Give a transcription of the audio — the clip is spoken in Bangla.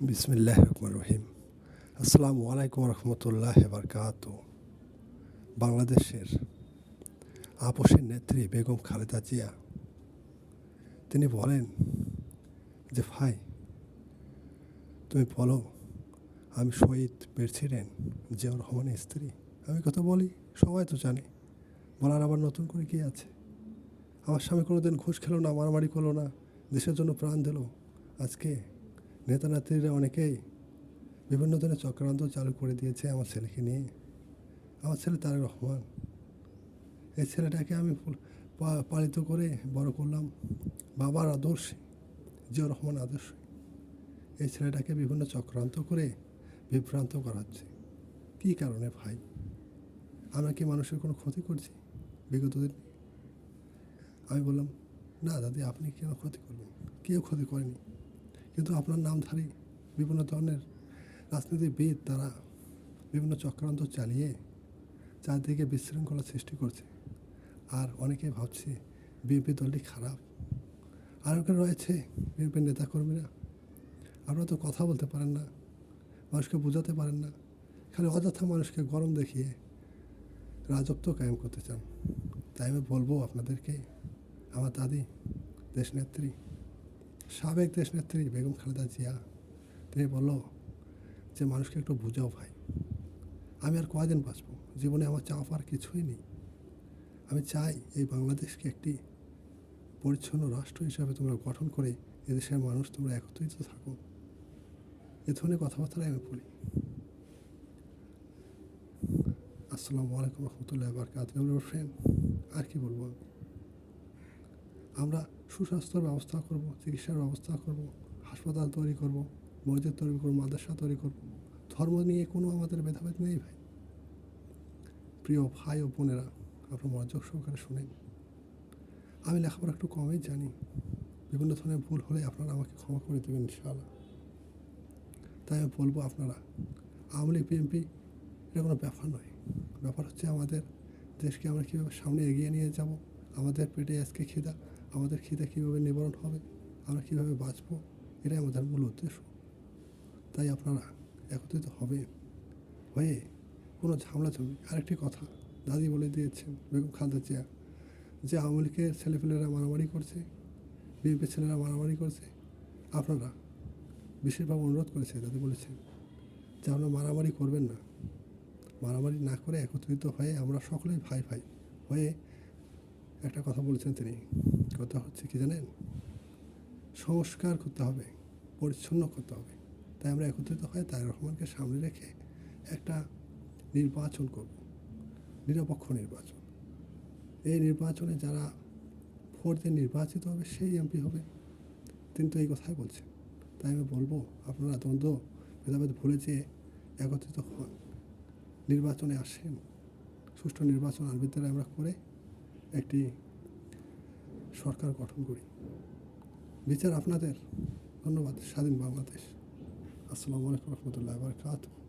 বিসমিল্লাহ রহমান রহিম। আসসালামু আলাইকুম রহমতুল্লাহ বারকাত। বাংলাদেশের আপসের নেত্রী বেগম খালেদা জিয়া তিনি বলেন যে ভাই তুমি বলো আমি শহীদ প্রেসিডেন্ট জিয়াউর রহমানের স্ত্রী। আমি কথা বলি সবাই তো জানে, বলার আবার নতুন করে কী আছে? আমার স্বামী কোনো দিন ঘুষ খেলো না, মারামারি করলো না, দেশের জন্য প্রাণ দিল। আজকে নেতা নেত্রীরা অনেকেই বিভিন্ন ধরনের চক্রান্ত চালু করে দিয়েছে আমার ছেলেকে নিয়ে। আমার ছেলে তারেক রহমান, এই ছেলেটাকে আমি পালিত করে বড় করলাম বাবার আদর্শে, জিয়াউর রহমান আদর্শে। এই ছেলেটাকে বিভিন্ন চক্রান্ত করে বিভ্রান্ত করা হচ্ছে। কী কারণে ভাই? আমরা কি মানুষের কোনো ক্ষতি করছি বিগত দিন? আমি বললাম না দাদি, আপনি কেন ক্ষতি করবেন? কেউ ক্ষতি করেনি, কিন্তু আপনার নামধারী বিভিন্ন ধরনের রাজনীতিবিদ তারা বিভিন্ন চক্রান্ত চালিয়ে চারদিকে বিশৃঙ্খলা সৃষ্টি করছে। আর অনেকে ভাবছে বিএনপি দলটি খারাপ। আর ওখানে রয়েছে বিএনপির নেতাকর্মীরা, আপনারা তো কথা বলতে পারেন না, মানুষকে বোঝাতে পারেন না, খালি অযথা মানুষকে গরম দেখিয়ে রাজত্ব কায়েম করতে চান। তাই আমি বলবো আপনাদেরকে, আমার দাদি দেশনেত্রী, সাবেক দেশনেত্রী বেগম খালেদা জিয়া তিনি বললো যে মানুষকে একটু বুঝাও ভাই, আমি আর কয়দিন বাঁচব? জীবনে আমার চাওয়ার কিছুই নেই। আমি চাই এই বাংলাদেশকে একটি পরিচ্ছন্ন রাষ্ট্র হিসাবে তোমরা গঠন করে এদেশের মানুষ তোমরা একত্রিত থাকো। এ ধরনের কথাবার্তাই আমি বলি। আসসালামু আলাইকুম রহমতুল্লাহ বারকাত। ফ্রেন্ড, আর কি বলবো? আমরা সুস্বাস্থ্যের ব্যবস্থা করব, চিকিৎসার ব্যবস্থা করব, হাসপাতাল তৈরি করব, মসজিদ তৈরি করব, মাদ্রাসা তৈরি করব। ধর্ম নিয়ে কোনো আমাদের ভেদাভেদ নেই ভাই। প্রিয় ভাই ও বোনেরা, আপনার মনোযোগ সহকারে শুনেন। আমি লেখাপড়া একটু কমই জানি, বিভিন্ন ধরনের ভুল হলে আপনারা আমাকে ক্ষমা করে দেবেন ইনশাআল্লাহ। তাই আমি বলবো, আপনারা আওয়ামী লীগ বিএনপি এটা কোনো ব্যাপার নয়। ব্যাপার হচ্ছে আমাদের দেশকে আমরা কীভাবে সামনে এগিয়ে নিয়ে যাব, আমাদের পেটে আজকে খিদা, আমাদের খিদা কীভাবে নিবারণ হবে, আমরা কীভাবে বাঁচবো, এটাই আমাদের মূল উদ্দেশ্য। তাই আপনারা একত্রিত হবে হয়ে কোনো ঝামেলা চলবে। আরেকটি কথা দাদি বলে দিয়েছেন বেগম খালেদা জিয়া, যে আওয়ামী লীগের ছেলেপেলেরা মারামারি করছে, বিএনপির ছেলেরা মারামারি করছে, আপনারা বিশেষভাবে অনুরোধ করেছে, দাদি বলেছেন যে আপনারা মারামারি করবেন না, মারামারি না করে একত্রিত হয়ে আমরা সকলেই ভাই ভাই হয়ে একটা কথা বলেছেন তিনি। কথা হচ্ছে কি জানেন? সংস্কার করতে হবে, পরিচ্ছন্ন করতে হবে। তাই আমরা একত্রিত হয়ে তারেক রহমানকে সামনে রেখে একটা নির্বাচন করব, নিরপেক্ষ নির্বাচন। এই নির্বাচনে যারা ভোট দিয়ে নির্বাচিত হবে সেই এমপি হবে। তিনি তো এই কথাই বলছেন। তাই আমি বলবো, আপনারা দ্বন্দ্ব ভেদাভেদ ভুলে যেয়ে একত্রিত হন, নির্বাচনে আসেন, সুষ্ঠু নির্বাচন আনবিদ্যারা আমরা করে একটি সরকার গঠন করি। বিচার আপনাদের। ধন্যবাদ। স্বাধীন বাংলাদেশ। আসসালামু আলাইকুম রহমতুল্লাহ বারকাতুহু।